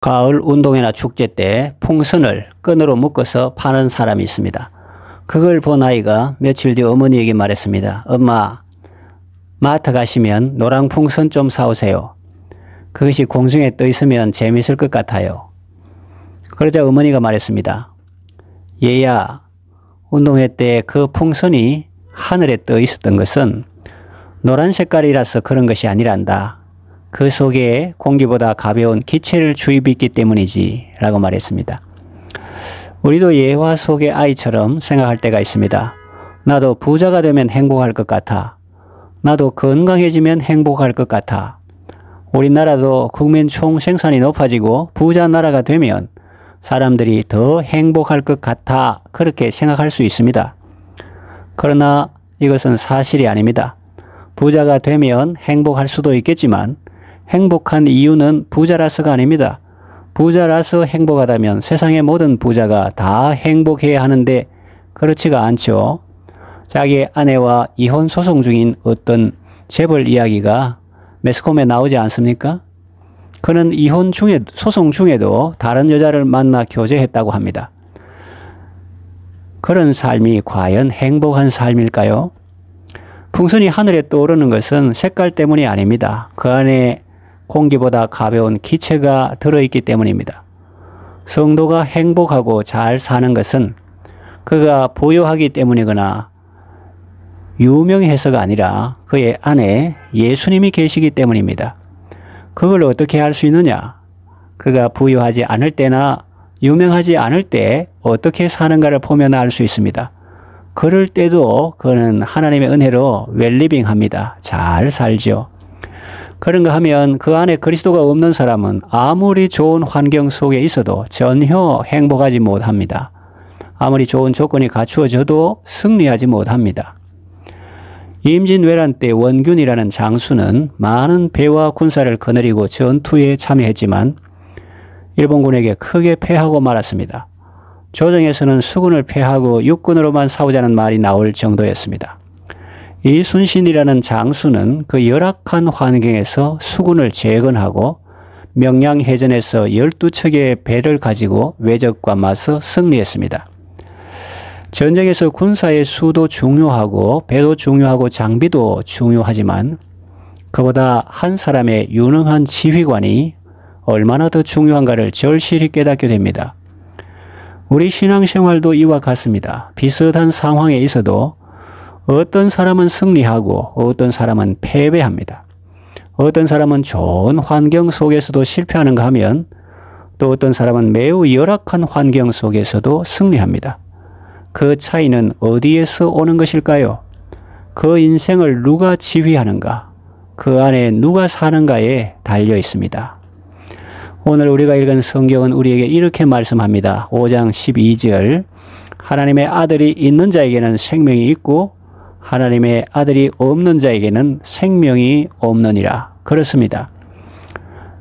가을 운동회나 축제 때 풍선을 끈으로 묶어서 파는 사람이 있습니다. 그걸 본 아이가 며칠 뒤 어머니에게 말했습니다. 엄마, 마트 가시면 노랑 풍선 좀 사오세요. 그것이 공중에 떠 있으면 재밌을 것 같아요. 그러자 어머니가 말했습니다. 얘야, 운동회 때 그 풍선이 하늘에 떠 있었던 것은 노란 색깔이라서 그런 것이 아니란다. 그 속에 공기보다 가벼운 기체를 주입했기 때문이지 라고 말했습니다. 우리도 예화 속의 아이처럼 생각할 때가 있습니다. 나도 부자가 되면 행복할 것 같아. 나도 건강해지면 행복할 것 같아. 우리나라도 국민 총생산이 높아지고 부자 나라가 되면 사람들이 더 행복할 것 같아 그렇게 생각할 수 있습니다. 그러나 이것은 사실이 아닙니다. 부자가 되면 행복할 수도 있겠지만 행복한 이유는 부자라서가 아닙니다. 부자라서 행복하다면 세상의 모든 부자가 다 행복해야 하는데 그렇지가 않죠. 자기 아내와 이혼 소송 중인 어떤 재벌 이야기가 매스컴에 나오지 않습니까? 그는 이혼 중에 소송 중에도 다른 여자를 만나 교제했다고 합니다. 그런 삶이 과연 행복한 삶일까요? 풍선이 하늘에 떠오르는 것은 색깔 때문이 아닙니다. 그 안에 공기보다 가벼운 기체가 들어있기 때문입니다. 성도가 행복하고 잘 사는 것은 그가 부유하기 때문이거나 유명해서가 아니라 그의 안에 예수님이 계시기 때문입니다. 그걸 어떻게 할 수 있느냐? 그가 부유하지 않을 때나 유명하지 않을 때 어떻게 사는가를 보면 알 수 있습니다. 그럴 때도 그는 하나님의 은혜로 웰리빙합니다. 잘 살죠. 그런가 하면 그 안에 그리스도가 없는 사람은 아무리 좋은 환경 속에 있어도 전혀 행복하지 못합니다. 아무리 좋은 조건이 갖추어져도 승리하지 못합니다. 임진왜란 때 원균이라는 장수는 많은 배와 군사를 거느리고 전투에 참여했지만 일본군에게 크게 패하고 말았습니다. 조정에서는 수군을 패하고 육군으로만 싸우자는 말이 나올 정도였습니다. 이순신이라는 장수는 그 열악한 환경에서 수군을 재건하고 명량해전에서 12척의 배를 가지고 외적과 맞서 승리했습니다. 전쟁에서 군사의 수도 중요하고 배도 중요하고 장비도 중요하지만 그보다 한 사람의 유능한 지휘관이 얼마나 더 중요한가를 절실히 깨닫게 됩니다. 우리 신앙생활도 이와 같습니다. 비슷한 상황에 있어도 어떤 사람은 승리하고 어떤 사람은 패배합니다. 어떤 사람은 좋은 환경 속에서도 실패하는가 하면 또 어떤 사람은 매우 열악한 환경 속에서도 승리합니다. 그 차이는 어디에서 오는 것일까요? 그 인생을 누가 지휘하는가? 그 안에 누가 사는가에 달려 있습니다. 오늘 우리가 읽은 성경은 우리에게 이렇게 말씀합니다. 5장 12절 하나님의 아들이 있는 자에게는 생명이 있고 하나님의 아들이 없는 자에게는 생명이 없느니라. 그렇습니다.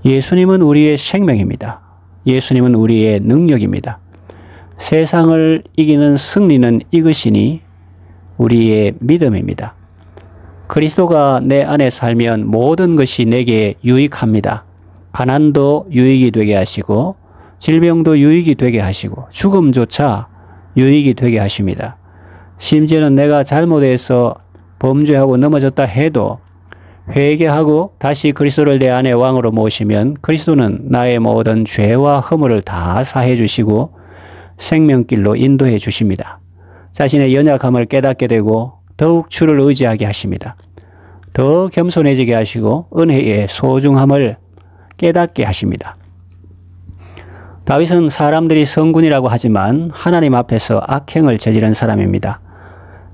예수님은 우리의 생명입니다. 예수님은 우리의 능력입니다. 세상을 이기는 승리는 이것이니 우리의 믿음입니다. 그리스도가 내 안에 살면 모든 것이 내게 유익합니다. 가난도 유익이 되게 하시고 질병도 유익이 되게 하시고 죽음조차 유익이 되게 하십니다. 심지어는 내가 잘못해서 범죄하고 넘어졌다 해도 회개하고 다시 그리스도를 내 안에 왕으로 모시면 그리스도는 나의 모든 죄와 허물을 다 사해 주시고 생명길로 인도해 주십니다. 자신의 연약함을 깨닫게 되고 더욱 주를 의지하게 하십니다. 더 겸손해지게 하시고 은혜의 소중함을 깨닫게 하십니다. 다윗은 사람들이 성군이라고 하지만 하나님 앞에서 악행을 저지른 사람입니다.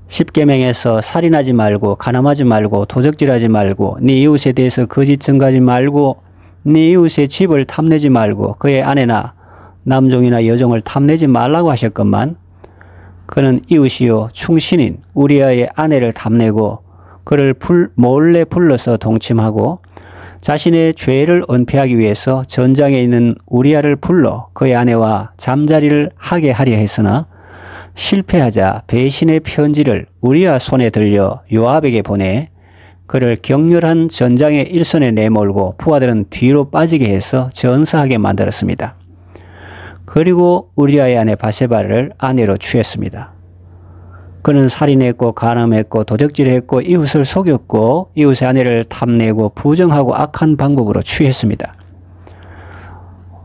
십계명에서 살인하지 말고 간음하지 말고 도적질하지 말고 네 이웃에 대해서 거짓 증거하지 말고 네 이웃의 집을 탐내지 말고 그의 아내나 남종이나 여종을 탐내지 말라고 하셨건만 그는 이웃이요 충신인 우리아의 아내를 탐내고 그를 몰래 불러서 동침하고 자신의 죄를 은폐하기 위해서 전장에 있는 우리아를 불러 그의 아내와 잠자리를 하게 하려 했으나 실패하자 배신의 편지를 우리아 손에 들려 요압에게 보내 그를 격렬한 전장의 일선에 내몰고 부하들은 뒤로 빠지게 해서 전사하게 만들었습니다. 그리고 우리아의 아내 바세바를 아내로 취했습니다. 그는 살인했고 간음했고 도적질했고 이웃을 속였고 이웃의 아내를 탐내고 부정하고 악한 방법으로 취했습니다.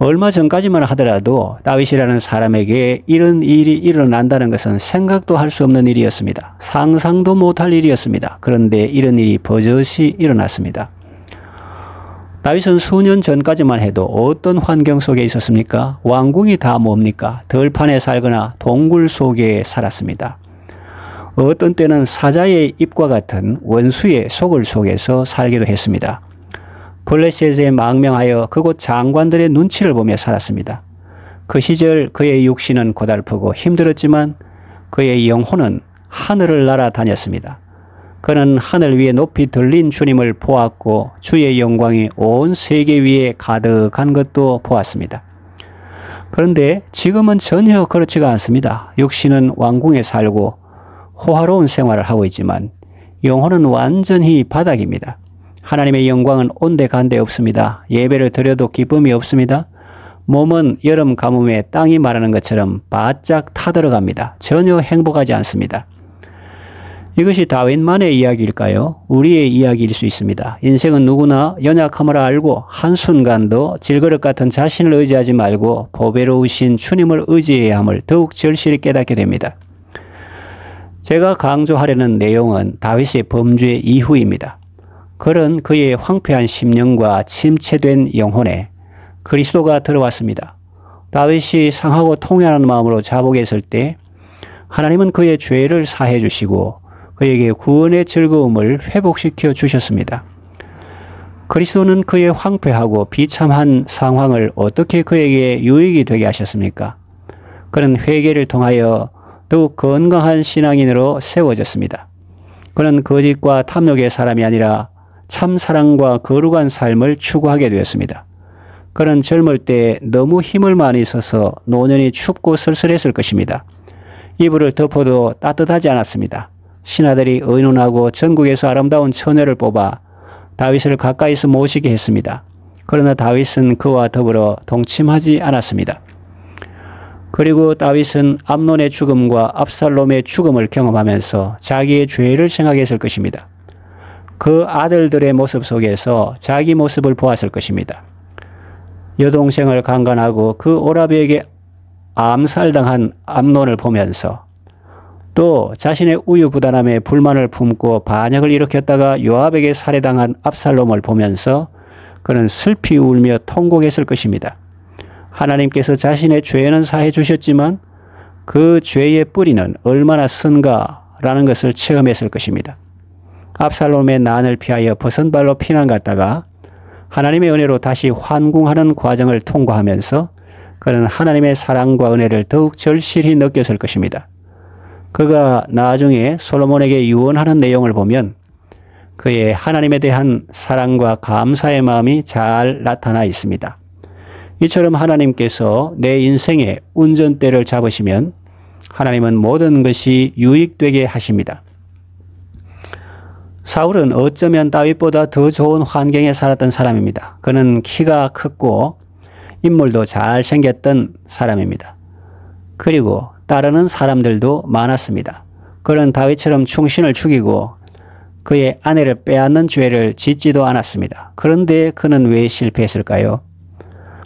얼마 전까지만 하더라도 다윗이라는 사람에게 이런 일이 일어난다는 것은 생각도 할 수 없는 일이었습니다. 상상도 못할 일이었습니다. 그런데 이런 일이 버젓이 일어났습니다. 다윗은 수년 전까지만 해도 어떤 환경 속에 있었습니까? 왕궁이 다 뭡니까? 들판에 살거나 동굴 속에 살았습니다. 어떤 때는 사자의 입과 같은 원수의 속을 속에서 살기도 했습니다. 블레셋에 망명하여 그곳 장관들의 눈치를 보며 살았습니다. 그 시절 그의 육신은 고달프고 힘들었지만 그의 영혼은 하늘을 날아다녔습니다. 그는 하늘 위에 높이 들린 주님을 보았고 주의 영광이 온 세계 위에 가득한 것도 보았습니다. 그런데 지금은 전혀 그렇지가 않습니다. 육신은 왕궁에 살고 호화로운 생활을 하고 있지만 영혼은 완전히 바닥입니다. 하나님의 영광은 온데간데 없습니다. 예배를 드려도 기쁨이 없습니다. 몸은 여름 가뭄에 땅이 마르는 것처럼 바짝 타들어갑니다. 전혀 행복하지 않습니다. 이것이 다윗만의 이야기일까요? 우리의 이야기일 수 있습니다. 인생은 누구나 연약함을 알고 한순간도 질그릇 같은 자신을 의지하지 말고 보배로우신 주님을 의지해야 함을 더욱 절실히 깨닫게 됩니다. 제가 강조하려는 내용은 다윗의 범죄 이후입니다. 그런 그의 황폐한 심령과 침체된 영혼에 그리스도가 들어왔습니다. 다윗이 상하고 통회하는 마음으로 자복했을 때 하나님은 그의 죄를 사해 주시고 그에게 구원의 즐거움을 회복시켜 주셨습니다. 그리스도는 그의 황폐하고 비참한 상황을 어떻게 그에게 유익이 되게 하셨습니까? 그는 회개를 통하여 더욱 건강한 신앙인으로 세워졌습니다. 그는 거짓과 탐욕의 사람이 아니라 참 사랑과 거룩한 삶을 추구하게 되었습니다. 그는 젊을 때 너무 힘을 많이 써서 노년이 춥고 쓸쓸했을 것입니다. 이불을 덮어도 따뜻하지 않았습니다. 신하들이 의논하고 전국에서 아름다운 처녀를 뽑아 다윗을 가까이서 모시게 했습니다. 그러나 다윗은 그와 더불어 동침하지 않았습니다. 그리고 다윗은 암논의 죽음과 압살롬의 죽음을 경험하면서 자기의 죄를 생각했을 것입니다. 그 아들들의 모습 속에서 자기 모습을 보았을 것입니다. 여동생을 강간하고 그 오라비에게 암살당한 암논을 보면서 또 자신의 우유부단함에 불만을 품고 반역을 일으켰다가 요압에게 살해당한 압살롬을 보면서 그는 슬피 울며 통곡했을 것입니다. 하나님께서 자신의 죄는 사해 주셨지만 그 죄의 뿌리는 얼마나 쓴가라는 것을 체험했을 것입니다. 압살롬의 난을 피하여 버선발로 피난 갔다가 하나님의 은혜로 다시 환궁하는 과정을 통과하면서 그는 하나님의 사랑과 은혜를 더욱 절실히 느꼈을 것입니다. 그가 나중에 솔로몬에게 유언하는 내용을 보면 그의 하나님에 대한 사랑과 감사의 마음이 잘 나타나 있습니다. 이처럼 하나님께서 내 인생의 운전대를 잡으시면 하나님은 모든 것이 유익되게 하십니다. 사울은 어쩌면 다윗보다 더 좋은 환경에 살았던 사람입니다. 그는 키가 컸고 인물도 잘생겼던 사람입니다. 그리고 따르는 사람들도 많았습니다. 그는 다윗처럼 충신을 죽이고 그의 아내를 빼앗는 죄를 짓지도 않았습니다. 그런데 그는 왜 실패했을까요?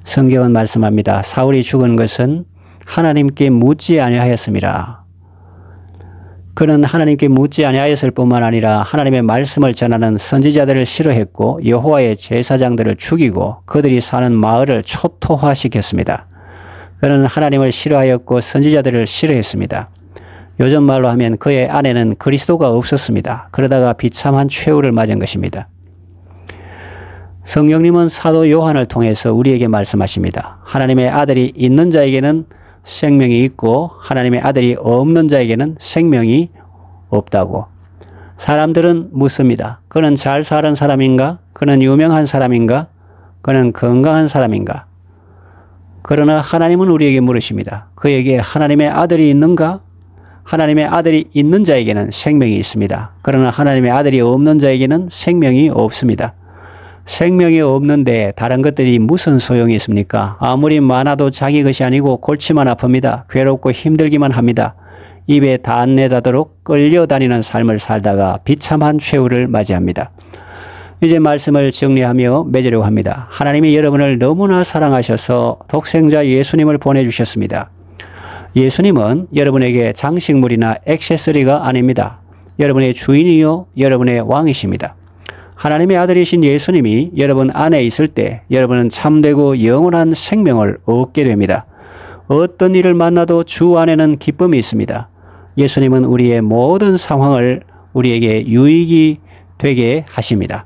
성경은 말씀합니다. 사울이 죽은 것은 하나님께 묻지 아니하였습니다. 그는 하나님께 묻지 아니하였을 뿐만 아니라 하나님의 말씀을 전하는 선지자들을 싫어했고 여호와의 제사장들을 죽이고 그들이 사는 마을을 초토화시켰습니다. 그는 하나님을 싫어하였고 선지자들을 싫어했습니다. 요즘 말로 하면 그의 안에는 그리스도가 없었습니다. 그러다가 비참한 최후를 맞은 것입니다. 성령님은 사도 요한을 통해서 우리에게 말씀하십니다. 하나님의 아들이 있는 자에게는 생명이 있고 하나님의 아들이 없는 자에게는 생명이 없다고. 사람들은 묻습니다. 그는 잘 사는 사람인가? 그는 유명한 사람인가? 그는 건강한 사람인가? 그러나 하나님은 우리에게 물으십니다. 그에게 하나님의 아들이 있는가? 하나님의 아들이 있는 자에게는 생명이 있습니다. 그러나 하나님의 아들이 없는 자에게는 생명이 없습니다. 생명이 없는데 다른 것들이 무슨 소용이 있습니까? 아무리 많아도 자기 것이 아니고 골치만 아픕니다. 괴롭고 힘들기만 합니다. 입에 단내다도록 끌려다니는 삶을 살다가 비참한 최후를 맞이합니다. 이제 말씀을 정리하며 맺으려고 합니다. 하나님이 여러분을 너무나 사랑하셔서 독생자 예수님을 보내주셨습니다. 예수님은 여러분에게 장식물이나 액세서리가 아닙니다. 여러분의 주인이요 여러분의 왕이십니다. 하나님의 아들이신 예수님이 여러분 안에 있을 때 여러분은 참되고 영원한 생명을 얻게 됩니다. 어떤 일을 만나도 주 안에는 기쁨이 있습니다. 예수님은 우리의 모든 상황을 우리에게 유익이 되게 하십니다.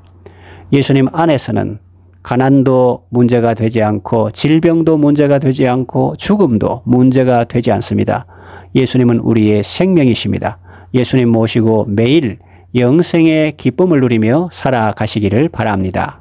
예수님 안에서는 가난도 문제가 되지 않고 질병도 문제가 되지 않고 죽음도 문제가 되지 않습니다. 예수님은 우리의 생명이십니다. 예수님 모시고 매일 영생의 기쁨을 누리며 살아가시기를 바랍니다.